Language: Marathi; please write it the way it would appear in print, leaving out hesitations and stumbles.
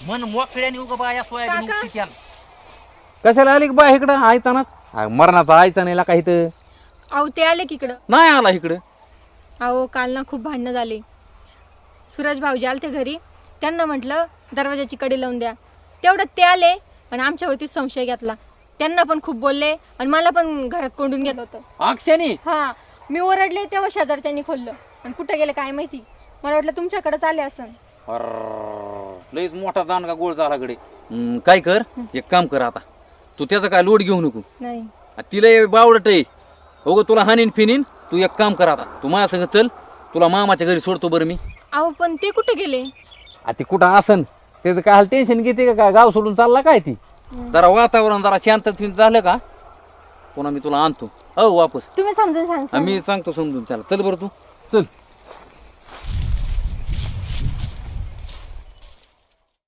मन मोकळ्याने उगा बाया सोयाबीन काका? उपटी त्याला. कशाला आली बा इकडं आयताना मरणाचा आयता नाही काही तर अहो ते आले की इकडं. नाही आला इकडं. अहो काल ना खूप भांडणं झाले. सूरज भाऊजी आलते घरी, त्यांना म्हटलं दरवाजाची कडी लावून द्या. तेवढ्यात ते आले आणि आमच्यावरतीच संशय घेतला. त्यांना पण खूप बोलले आणि मला पण घरात कोंडून गेलं होतं. अक्षनी हा, मी ओरडले तेव्हा शेजारच्यांनी खोललं आणि कुठे गेले काय माहिती. मला वाटलं तुमच्याकडेच आले असं. लईच मोठा दांडगा गोळ झाला कडे. काय कर, एक काम कर आता, तू त्याचा काय लोड घेऊ नको. नाही तिला बावडट आहे हो, तुला हानीन फिनीन. तू एक काम कर आता, तू माझ्या संग चल, तुला मामाच्या घरी सोडतो बरं मी. अहो पण ते कुठे गेले? ती कुठं असन त्याचं काय टेन्शन घेते का काय, गाव सोडून चालला काय ती. जरा वातावरण जरा शांत झालं का पुन्हा मी तुला आणतो हो वापस. तुम्ही समजून सांगा. मी सांगतो समजून. चल चल बरं तू चल.